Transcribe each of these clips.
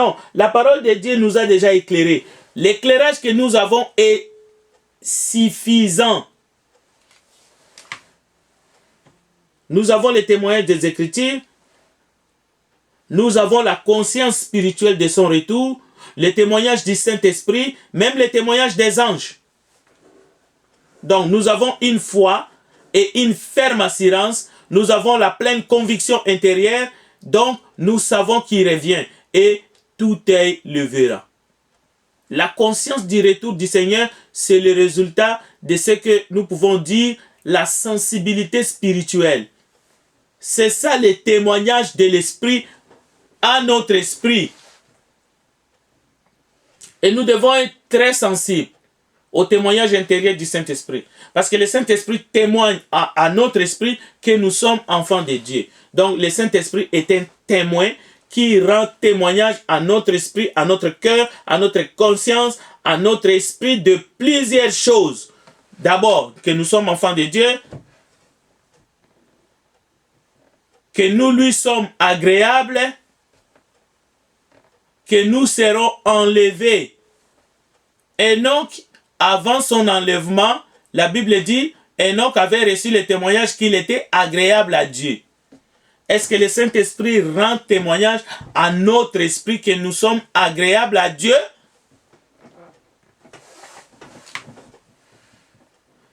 Non, la parole de Dieu nous a déjà éclairés. L'éclairage que nous avons est suffisant. Nous avons les témoignages des Écritures. Nous avons la conscience spirituelle de son retour, les témoignages du Saint-Esprit, même les témoignages des anges. Donc, nous avons une foi et une ferme assurance. Nous avons la pleine conviction intérieure. Donc, nous savons qu'il revient et tout œil le verra. La conscience du retour du Seigneur, c'est le résultat de ce que nous pouvons dire la sensibilité spirituelle. C'est ça le témoignage de l'Esprit à notre esprit. Et nous devons être très sensibles au témoignage intérieur du Saint-Esprit. Parce que le Saint-Esprit témoigne à notre esprit que nous sommes enfants de Dieu. Donc le Saint-Esprit est un témoin qui rend témoignage à notre esprit, à notre cœur, à notre conscience, à notre esprit de plusieurs choses. D'abord, que nous sommes enfants de Dieu, que nous lui sommes agréables, que nous serons enlevés. Enoch, avant son enlèvement, la Bible dit, Enoch avait reçu le témoignage qu'il était agréable à Dieu. Est-ce que le Saint-Esprit rend témoignage à notre esprit que nous sommes agréables à Dieu?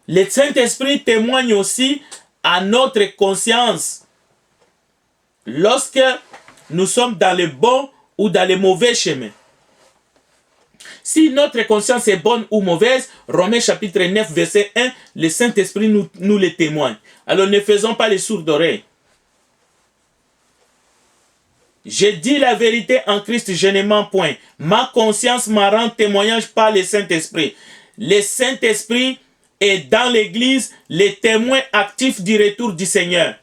Le Saint-Esprit témoigne aussi à notre conscience lorsque nous sommes dans le bon ou dans le mauvais chemin. Si notre conscience est bonne ou mauvaise, Romains chapitre 9, verset 1, le Saint-Esprit nous le témoigne. Alors ne faisons pas les sourds d'oreilles. Je dis la vérité en Christ, je ne mens point. Ma conscience m'a rendu témoignage par le Saint-Esprit. Le Saint-Esprit est dans l'Église le témoin actif du retour du Seigneur.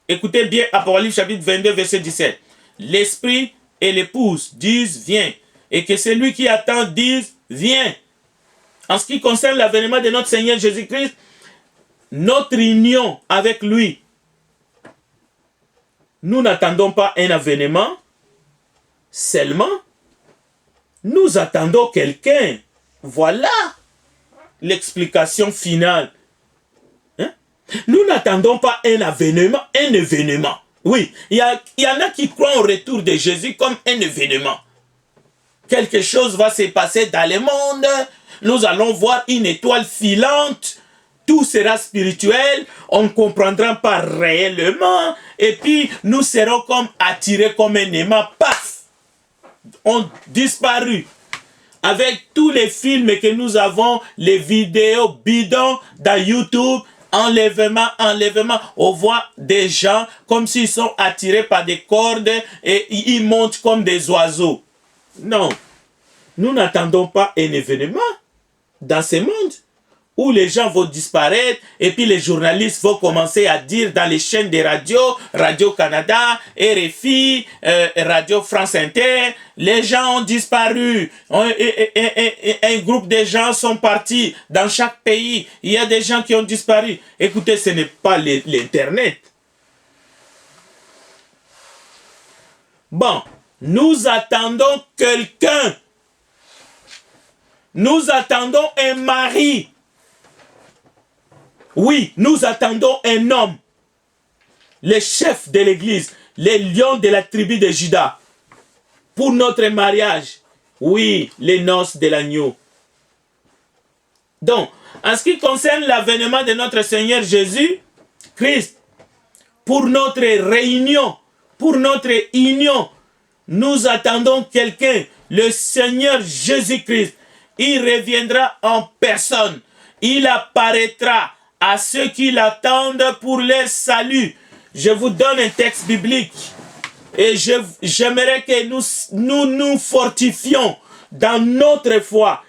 Écoutez bien Apocalypse chapitre 22, verset 17. L'Esprit et l'épouse disent viens. Et que celui qui attend dise viens. En ce qui concerne l'avènement de notre Seigneur Jésus-Christ, notre union avec lui, nous n'attendons pas un avènement seulement, nous attendons quelqu'un. Voilà l'explication finale. Hein? Nous n'attendons pas un avènement, un événement. Oui, il y en a qui croient au retour de Jésus comme un événement. Quelque chose va se passer dans le monde, nous allons voir une étoile filante, tout sera spirituel, on ne comprendra pas réellement, et puis nous serons comme attirés comme un aimant, paf, ont disparu. Avec tous les films que nous avons, les vidéos bidons dans YouTube, enlèvement, on voit des gens comme s'ils sont attirés par des cordes et ils montent comme des oiseaux. Non, nous n'attendons pas un événement dans ce monde où les gens vont disparaître et puis les journalistes vont commencer à dire dans les chaînes de radio, Radio-Canada, RFI, Radio France Inter, les gens ont disparu, un groupe de gens sont partis dans chaque pays, il y a des gens qui ont disparu. Écoutez, ce n'est pas l'Internet. Bon, nous attendons quelqu'un. Nous attendons un mari. Oui, nous attendons un homme. Le chef de l'église, le lion de la tribu de Juda. Pour notre mariage. Oui, les noces de l'agneau. Donc, en ce qui concerne l'avènement de notre Seigneur Jésus-Christ, pour notre réunion, pour notre union, nous attendons quelqu'un, le Seigneur Jésus-Christ. Il reviendra en personne. Il apparaîtra à ceux qui l'attendent pour leur salut. Je vous donne un texte biblique. Et j'aimerais que nous fortifions dans notre foi,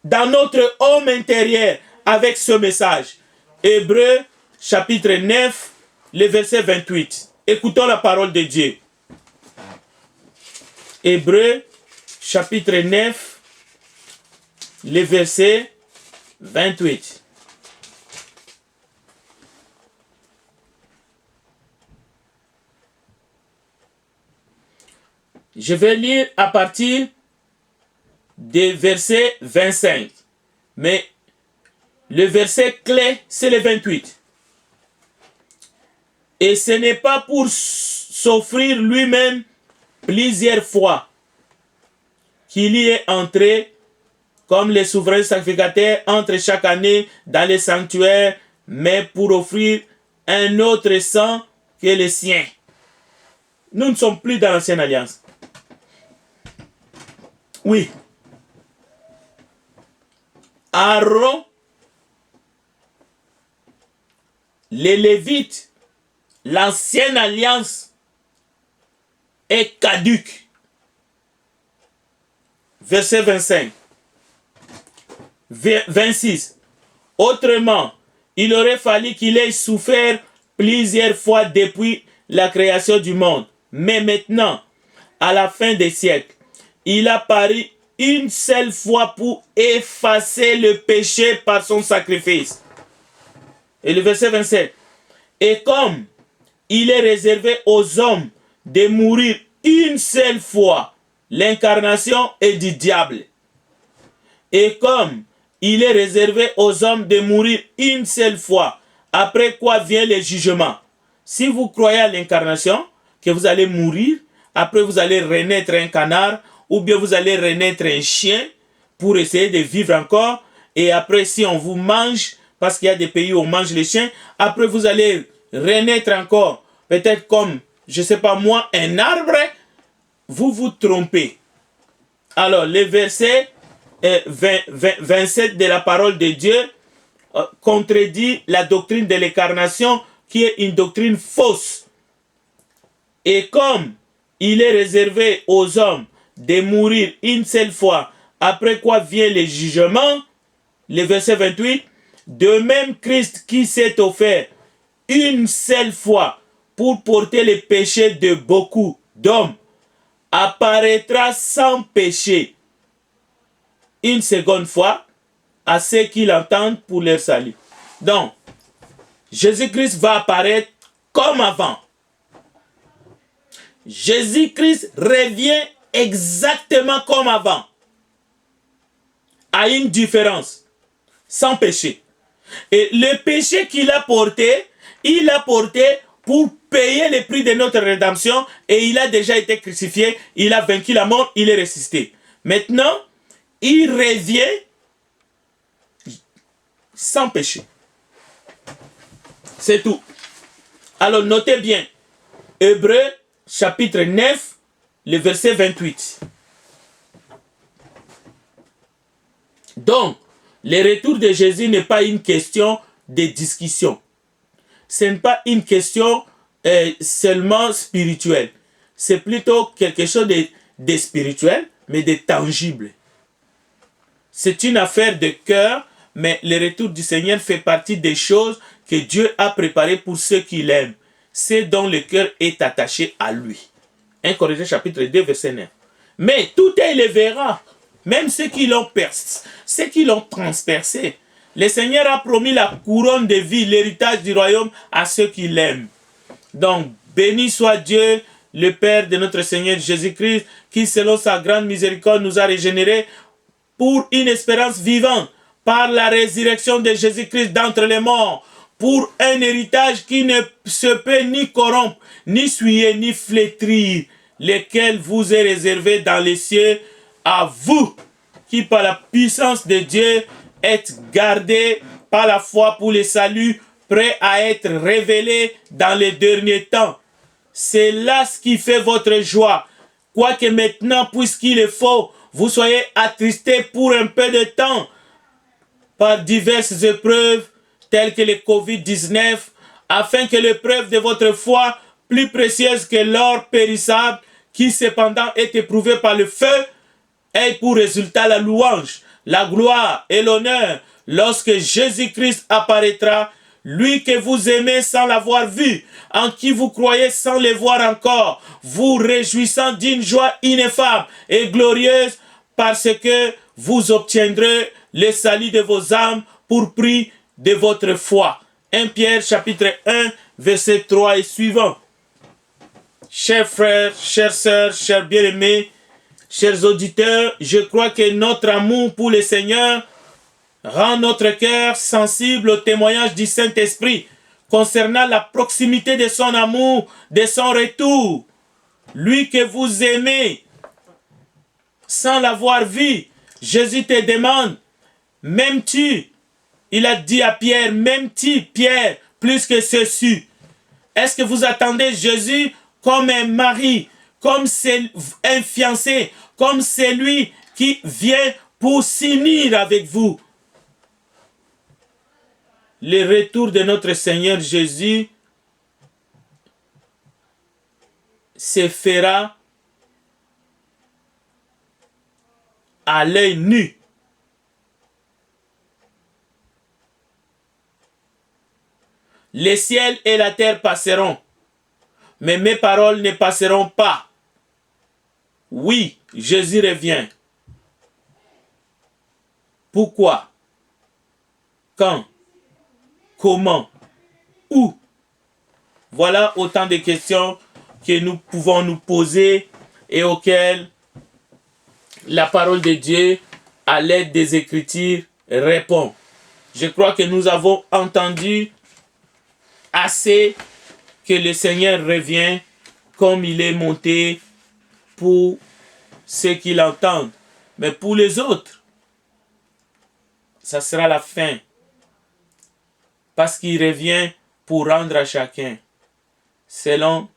dans notre homme intérieur avec ce message. Hébreux chapitre 9, le verset 28. Écoutons la parole de Dieu. Hébreux chapitre 9, le verset 28. Je vais lire à partir du verset 25. Mais le verset clé, c'est le 28. Et ce n'est pas pour s'offrir lui-même plusieurs fois qu'il y est entré comme les souverains sacrificateurs entrent chaque année dans les sanctuaires, mais pour offrir un autre sang que le sien. Nous ne sommes plus dans l'ancienne alliance. Oui. Aaron, les Lévites, l'ancienne alliance est caduque. Verset 25. 26. Autrement, il aurait fallu qu'il ait souffert plusieurs fois depuis la création du monde. Mais maintenant, à la fin des siècles, il a paru une seule fois pour effacer le péché par son sacrifice. Et le verset 27. Et comme il est réservé aux hommes de mourir une seule fois, l'incarnation est du diable. Et comme il est réservé aux hommes de mourir une seule fois, après quoi vient le jugement. Si vous croyez à l'incarnation, que vous allez mourir, après vous allez renaître un canard, ou bien vous allez renaître un chien, pour essayer de vivre encore, et après si on vous mange, parce qu'il y a des pays où on mange les chiens, après vous allez renaître encore, peut-être comme, je ne sais pas moi, un arbre, vous vous trompez. Alors, le verset 27 de la parole de Dieu contredit la doctrine de l'incarnation qui est une doctrine fausse. Et comme il est réservé aux hommes de mourir une seule fois, après quoi vient le jugement, le verset 28, de même Christ qui s'est offert une seule fois pour porter les péchés de beaucoup d'hommes, apparaîtra sans péché une seconde fois à ceux qui l'entendent pour leur salut. Donc, Jésus-Christ va apparaître comme avant. Jésus-Christ revient exactement comme avant, à une différence, sans péché. Et le péché qu'il a porté, il l'a porté pour payer le prix de notre rédemption, et il a déjà été crucifié, il a vaincu la mort, il est ressuscité. Maintenant, il revient sans péché. C'est tout. Alors notez bien, Hébreux chapitre 9, le verset 28. Donc, le retour de Jésus n'est pas une question de discussion. Ce n'est pas une question seulement spirituelle. C'est plutôt quelque chose de spirituel, mais de tangible. C'est une affaire de cœur, mais le retour du Seigneur fait partie des choses que Dieu a préparées pour ceux qui l'aiment. C'est dont le cœur est attaché à lui. 1 Corinthiens chapitre 2, verset 9. Mais tout est le verra, même ceux qui l'ont percé, ceux qui l'ont transpercé. Le Seigneur a promis la couronne de vie, l'héritage du royaume à ceux qui l'aiment. Donc, béni soit Dieu, le Père de notre Seigneur Jésus-Christ, qui selon sa grande miséricorde nous a régénérés pour une espérance vivante, par la résurrection de Jésus-Christ d'entre les morts, pour un héritage qui ne se peut ni corrompre, ni souiller, ni flétrir, lequel vous est réservé dans les cieux, à vous, qui par la puissance de Dieu êtes gardés par la foi pour le salut, prêts à être révélés dans les derniers temps. C'est là ce qui fait votre joie. Quoique maintenant, puisqu'il est faux, vous soyez attristés pour un peu de temps par diverses épreuves, telles que le Covid-19, afin que l'épreuve de votre foi, plus précieuse que l'or périssable, qui cependant est éprouvé par le feu, ait pour résultat la louange, la gloire et l'honneur, lorsque Jésus-Christ apparaîtra, lui que vous aimez sans l'avoir vu, en qui vous croyez sans le voir encore, vous réjouissant d'une joie ineffable et glorieuse, parce que vous obtiendrez le salut de vos âmes pour prix de votre foi. 1 Pierre chapitre 1, verset 3 et suivant. Chers frères, chères sœurs, chers bien-aimés, chers auditeurs, je crois que notre amour pour le Seigneur rend notre cœur sensible au témoignage du Saint-Esprit concernant la proximité de son amour, de son retour. Lui que vous aimez sans l'avoir vu, Jésus te demande, m'aimes-tu? Il a dit à Pierre, m'aimes-tu, Pierre, plus que ceci? Est-ce que vous attendez Jésus comme un mari, comme un fiancé, comme celui qui vient pour s'unir avec vous? Le retour de notre Seigneur Jésus se fera à l'œil nu. Les ciels et la terre passeront, mais mes paroles ne passeront pas. Oui, Jésus revient. Pourquoi? Quand? Comment? Où? Voilà autant de questions que nous pouvons nous poser et auxquelles la parole de Dieu, à l'aide des Écritures, répond. Je crois que nous avons entendu assez que le Seigneur revient comme il est monté pour ceux qui l'entendent. Mais pour les autres, ça sera la fin. Parce qu'il revient pour rendre à chacun selon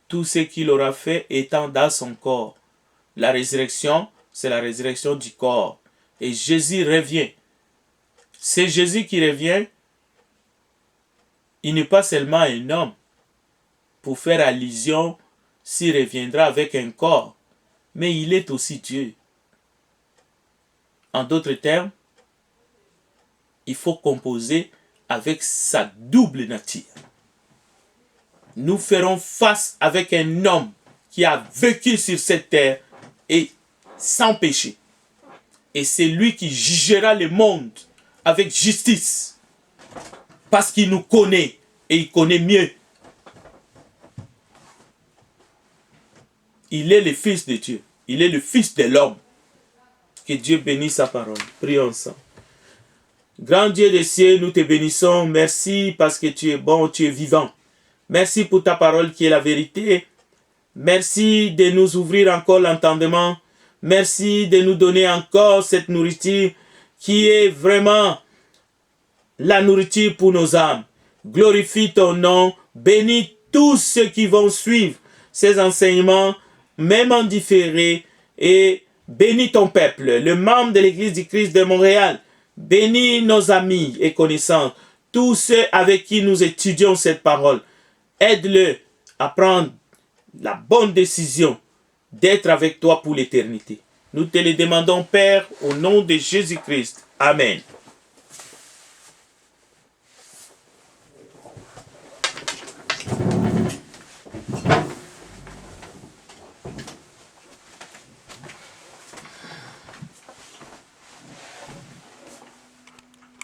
tout ce qu'il aura fait étant dans son corps. La résurrection, c'est la résurrection du corps. Et Jésus revient. C'est Jésus qui revient. Il n'est pas seulement un homme pour faire allusion s'il reviendra avec un corps, mais il est aussi Dieu. En d'autres termes, il faut composer avec sa double nature. Nous ferons face avec un homme qui a vécu sur cette terre et sans péché. Et c'est lui qui jugera le monde avec justice. Parce qu'il nous connaît et il connaît mieux. Il est le Fils de Dieu. Il est le Fils de l'homme. Que Dieu bénisse sa parole. Prions ensemble. Grand Dieu des cieux, nous te bénissons. Merci parce que tu es bon, tu es vivant. Merci pour ta parole qui est la vérité. Merci de nous ouvrir encore l'entendement. Merci de nous donner encore cette nourriture qui est vraiment la nourriture pour nos âmes. Glorifie ton nom. Bénis tous ceux qui vont suivre ces enseignements, même en différé. Et bénis ton peuple, le membre de l'Église du Christ de Montréal. Bénis nos amis et connaissances, tous ceux avec qui nous étudions cette parole. Aide-le à prendre la bonne décision d'être avec toi pour l'éternité. Nous te le demandons, Père, au nom de Jésus-Christ. Amen.